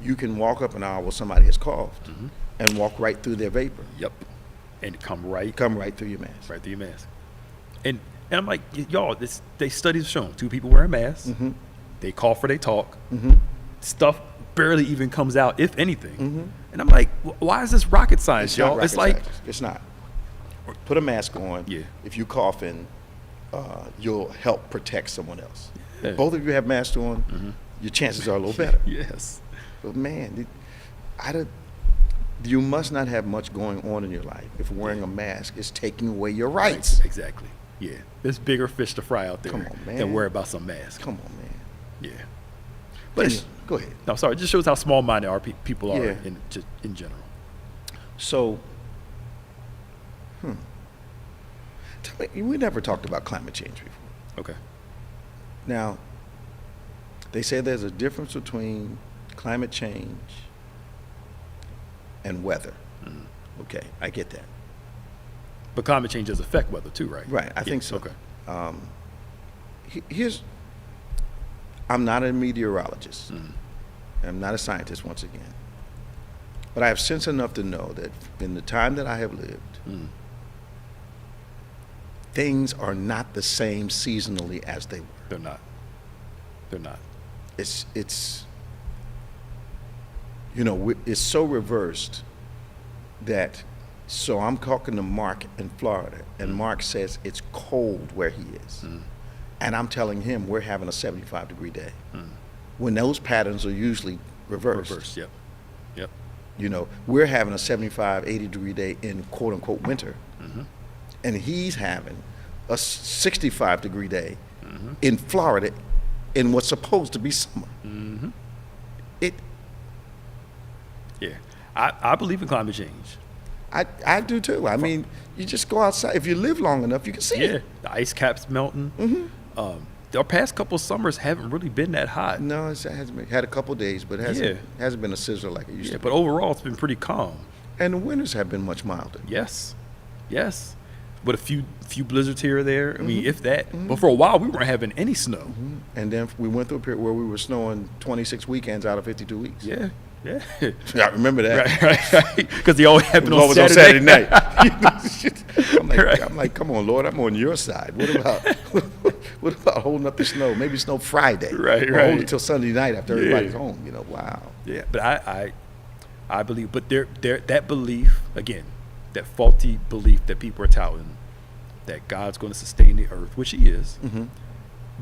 you can walk up an aisle where somebody has coughed and walk right through their vapor, Yep. And come right through your mask. through your mask. And I'm like, y'all, they studies have shown 2 people wearing masks, they cough or they talk, stuff barely even comes out, if anything. And I'm like, why is this rocket science, It's y'all? not It's rocket like, science. It's not. Put a mask on. Yeah. If you coughing, you'll help protect someone else. Yeah. If both of you have masks on, your chances are a little better. yes. But man, you must not have much going on in your life if wearing a mask is taking away your rights. Exactly. Yeah. There's bigger fish to fry out there Come on, man. than worry about some mask. Come on, man. Yeah. But Anyway. go ahead. No, sorry. It just shows how small-minded our people are Yeah. in general. So, tell me, we never talked about climate change before. Okay. Now, they say there's a difference between climate change and weather. Okay, I get that. But climate change does affect weather too, right? Right, I Yeah, think so. Okay. I'm not a meteorologist. I'm not a scientist once again. But I have sense enough to know that in the time that I have lived, things are not the same seasonally as they were. They're not. They're not. It's it's so reversed that, so I'm talking to Mark in Florida, and Mark says it's cold where he is. And I'm telling him we're having a 75-degree day. When those patterns are usually reversed. Reverse. Yep. Yep. We're having a 75, 80-degree day in quote-unquote winter. And he's having a 65-degree day in Florida in what's supposed to be summer. Mm-hmm. It. Yeah. I believe in climate change. I do too. I mean, you just go outside. If you live long enough, you can see Yeah. it. The ice caps melting. Mm-hmm. Our past couple summers haven't really been that hot. No, it hasn't been. Had a couple days, but it hasn't been a sizzler like it used Yeah, to be. but overall it's been pretty calm. And the winters have been much milder. Yes. Yes. But a few blizzards here or there. I mean, Mm-hmm. if that. But for a while we weren't having any snow. And then we went through a period where we were snowing 26 weekends out of 52 weeks. Yeah. Yeah. I remember that. Right. Because they always happen It was on always Saturday. on Saturday night. Right. I'm like, come on, Lord, I'm on your side. What about holding up the snow? Maybe snow Friday. Right, Or right. hold it till Sunday night after everybody's home. You know, wow. Yeah, but I believe, but there that belief again, that faulty belief that people are touting, that God's going to sustain the earth, which He is,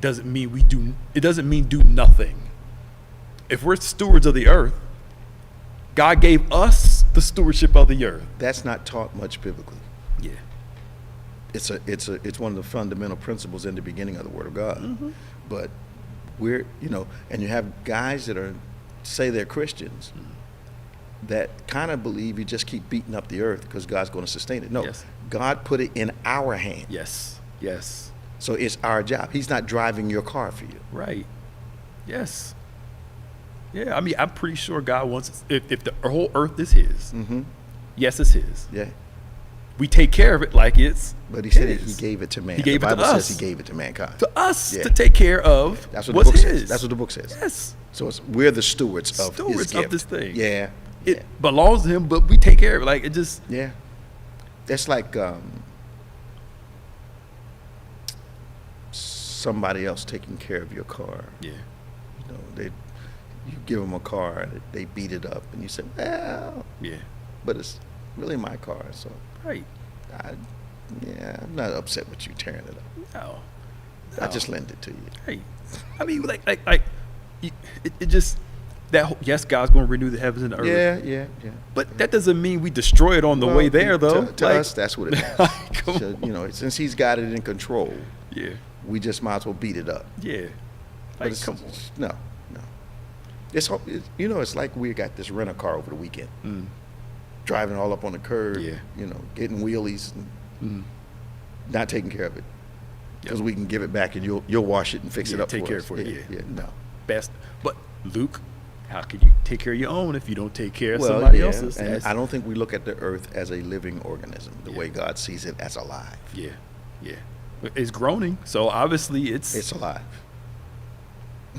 doesn't mean we do. It doesn't mean do nothing. If we're stewards of the earth, God gave us the stewardship of the earth. That's not taught much biblically. Yeah, It's one of the fundamental principles in the beginning of the Word of God. But we're, and you have guys that say they're Christians that kind of believe you just keep beating up the earth because God's going to sustain it. No, Yes. God put it in our hand. yes, So it's our job. He's not driving your car for you. right, yes. Yeah, I mean, I'm pretty sure God wants if the whole earth is His. Yes, it's His. Yeah. We take care of it like it's. But He said His. He gave it to man. He gave the it to Bible us. says He gave it to mankind. To us Yeah. to take care of. That's what what's the book His. says. That's what the book says. Yes. So we're the stewards of His Stewards gift. of this thing. Yeah. It belongs to Him, but we take care of it. Like it just. Yeah. That's like somebody else taking care of your car. Yeah. You give them a car, they beat it up, and you say, well, Yeah. but it's really my car, so Right. I'm not upset with you tearing it up. No. I just lend it to you. Right. I mean, it just yes, God's going to renew the heavens and the earth. Yeah. But that doesn't mean we destroy it on the way there, though. To us, that's what it means. Come So, on. since He's got it in control, Yeah. we just might as well beat it up. Yeah. But Like, it's, come on. No. It's like we got this rental car over the weekend, driving all up on the curb, Yeah. Getting wheelies, and not taking care of it, because we can give it back and you'll wash it and fix it Yeah, up. take for care us. for it, yeah. No. Best. But Luke, how can you take care of your own if you don't take care of Well, somebody yeah, else's? and That's- I don't think we look at the earth as a living organism the Yeah. way God sees it as alive. Yeah. It's groaning, so obviously It's alive.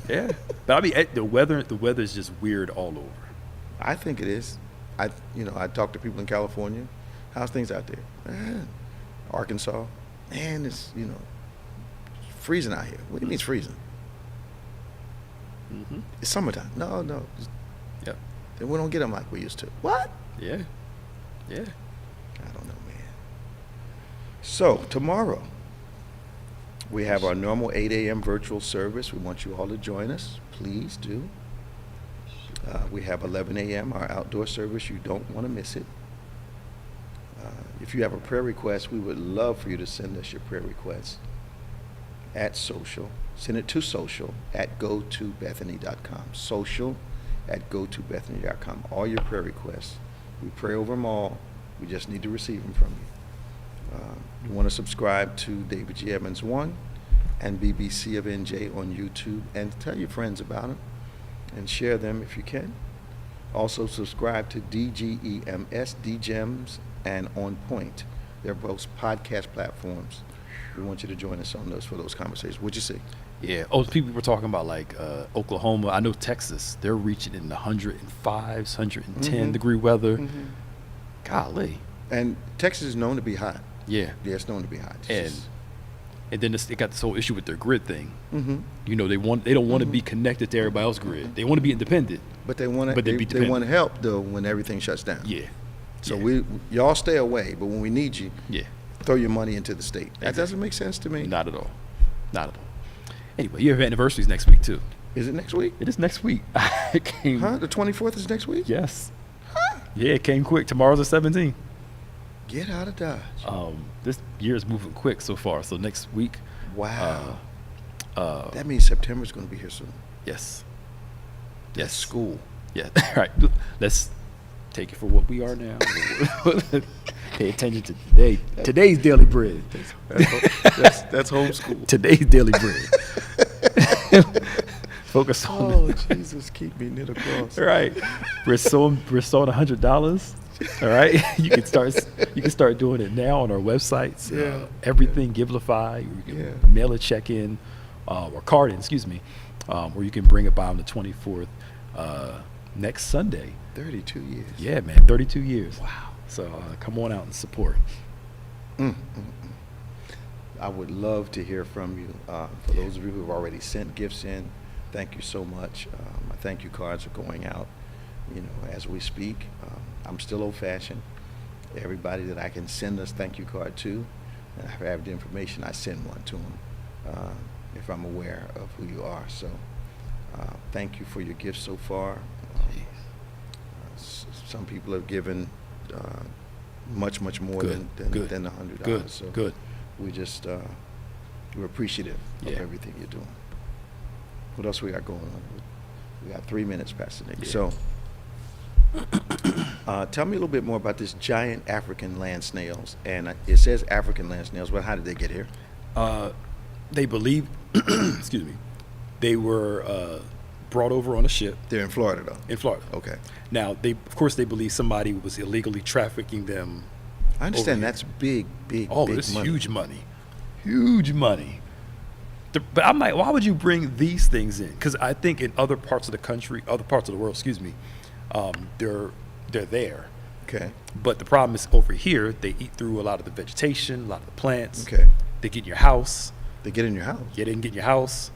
yeah. But I mean, the weather is just weird all over. I think it is. I talk to people in California. How's things out there? Arkansas, man, it's freezing out here. What do you mean it's freezing? It's summertime. No. Yep. Then we don't get them like we used to. What? Yeah. I don't know, man. So tomorrow we have our normal 8 a.m. virtual service. We want you all to join us. Please do. We have 11 a.m., our outdoor service. You don't want to miss it. If you have a prayer request, we would love for you to send us your prayer requests at social. Send it to social@gotobethany.com. Social@gotobethany.com. All your prayer requests. We pray over them all. We just need to receive them from you. You want to subscribe to David G. Evans 1 and BBC of NJ on YouTube, and tell your friends about them and share them if you can. Also subscribe to DGEMS, DGEMS, and OnPointe. They're both podcast platforms. We want you to join us on those for those conversations. What'd you say? Yeah. Oh, people were talking about like Oklahoma. I know Texas. They're reaching in the 105s, 110 degree weather. Golly. And Texas is known to be hot. Yeah. Yeah, it's known to be hot. And then they got this whole issue with their grid thing. Mm-hmm. They don't want to be connected to everybody else's grid. They want to be independent. But they want But they be to. They want dependent. help though when everything shuts down. Yeah. So Yeah. y'all stay away, but when we need you, Yeah. throw your money into the state. That Exactly. doesn't make sense to me. Not at all. Anyway, your anniversary's next week too. Is it next week? It is next week. It came. Huh? The 24th is next week? Yes. Yeah, it came quick. Tomorrow's the 17th. Get out of Dodge. This year is moving quick so far. So next week, Wow. That means September's going to be here soon. Yes. That's school. Yeah. All right. Let's take it for what we are now. Pay attention to today. Today's daily bread. That's homeschool. Today's daily bread. Focus on. Oh, Jesus, keep me knit across. All right. We're sewing $100. All right. You can start doing it now on our websites. Yeah. Everything Giblify. You can Yeah. mail a check in, or card in, excuse me, or you can bring it by on the 24th, next Sunday. 32 years. Yeah, man, 32 years. Wow. So come on out and support. I would love to hear from you. For those of you who have already sent gifts in, thank you so much. My thank you cards are going out, as we speak. I'm still old-fashioned. Everybody that I can send us thank you card to, and if I have the information, I send one to them if I'm aware of who you are. So thank you for your gifts so far. Some people have given much more Good, than good, the $100. Good, So good. we just we're appreciative of Yeah. everything you're doing. What else we got going on? We got 3 minutes, Pastor Nick. Yeah. So tell me a little bit more about this giant African land snails. And it says African land snails. Well, how did they get here? They believe, excuse me, they were brought over on a ship They're in Florida, though. in Florida. Okay. Now, of course, they believe somebody was illegally trafficking them. I understand over here. that's big Oh, big it's money. huge money. Huge money. But I'm like, why would you bring these things in? Because I think in other parts of the country, other parts of the world, excuse me, they're there. Okay. But the problem is over here, they eat through a lot of the vegetation, a lot of the plants. Okay. They get in your house. They get in your house. Yeah, they can get in your house.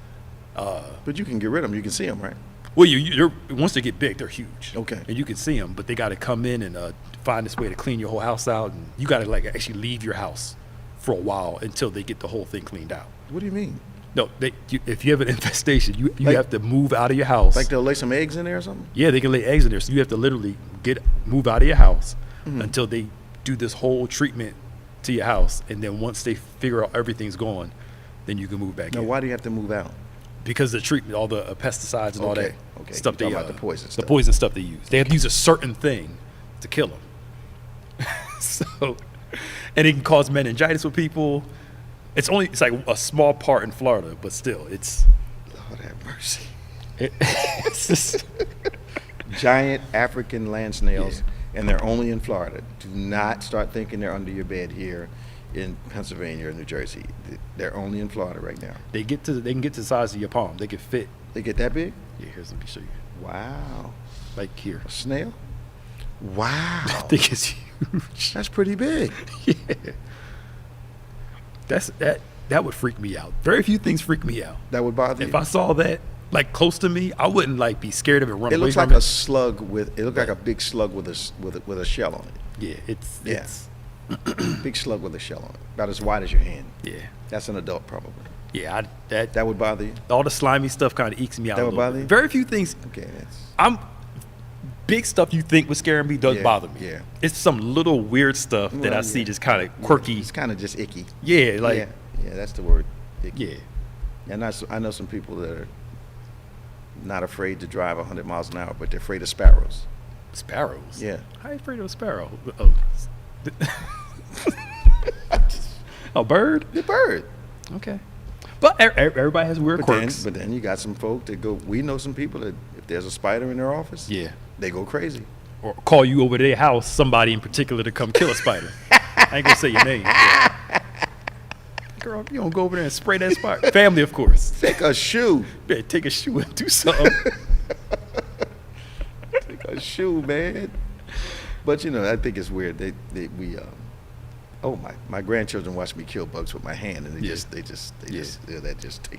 But you can get rid of them. You can see them, right? Well, you're once they get big, they're huge. Okay. And you can see them, but they got to come in and find this way to clean your whole house out, and you got to actually leave your house for a while until they get the whole thing cleaned out. What do you mean? No, if you have an infestation, you Like- have to move out of your house. Like they'll lay some eggs in there or something? Yeah, they can lay eggs in there, so you have to literally move out of your house Mm-hmm. until they do this whole treatment to your house, and then once they figure out everything's gone, then you can move back Now, in. why do you have to move out? Because the treatment, all the pesticides and all Okay, that okay. stuff, You're they talking about the poison the stuff. poison stuff they use. They have to use a certain thing to kill them. So, and it can cause meningitis with people. It's like a small part in Florida, but still, Lord have mercy. it's just, Giant African land snails, and they're only in Florida. Do not start thinking they're under your bed here in Pennsylvania or New Jersey. They're only in Florida right now. they can get to the size of your palm. They can fit. They get that big? Yeah, let me show you. Wow. Like here. A snail? Wow. I think it's huge. That's pretty big. Yeah. That would freak me out. Very few things freak me out. That would bother you? If I saw that close to me, I wouldn't be scared of it, run It away looks from like it. a slug it looked like a big slug with a shell on it. Yeah, it's Yeah. Big slug with a shell on it. About as wide as your hand. yeah. That's an adult probably. Yeah, that That would bother you? all the slimy stuff kind of ekes me out. That a would little bother bit. you? Very few things. Okay, that's Big stuff you think would scare me doesn't Yeah, bother me. yeah. It's some little weird stuff that I Well, see yeah. just kind of quirky. It's kind of just icky. Yeah, like yeah, that's the word. Icky. yeah. And I know some people that are not afraid to drive 100 miles an hour, but they're afraid of sparrows. Sparrows. Yeah. How are you afraid of a sparrow? Oh. A bird? The bird. Okay. But everybody has weird quirks. But then you got some folk that go. We know some people that if there's a spider in their office, Yeah. they go crazy. Or call you over to their house, somebody in particular, to come kill a spider. I ain't gonna say your name. Yeah. Girl, you don't go over there and spray that spider. Family, of course. Take a shoe. Yeah, take a shoe and do something. Take a shoe, man. But I think it's weird. My grandchildren watch me kill bugs with my hand, and that just takes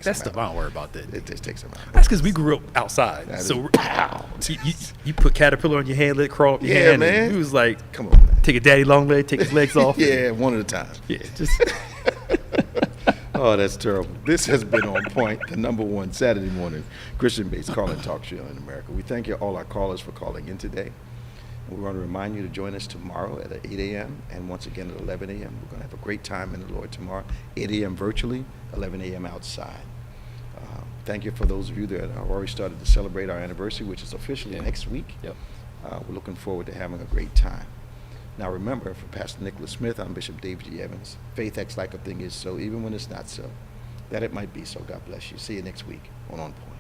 That's them the I out. don't worry about that. It just takes them out. That's because we grew up outside. That So is- you put caterpillar on your hand, let it crawl up your Yeah, hand. man. And it was like, Come on, man. take a daddy long leg, take his legs off. Yeah, one at a time. Yeah, just Oh, that's terrible. This has been On Point, the #1 Saturday morning Christian-based call and talk show in America. We thank all our callers for calling in today. We want to remind you to join us tomorrow at 8 a.m. and once again at 11 a.m. We're going to have a great time in the Lord tomorrow. 8 a.m. virtually, 11 a.m. outside. thank you for those of you that have already started to celebrate our anniversary, which is officially Yeah. next week. Yep. We're looking forward to having a great time. Now remember, for Pastor Nicholas Smith, I'm Bishop David G. Evans. Faith acts like a thing is so, even when it's not so. That it might be so. God bless you. See you next week on Point.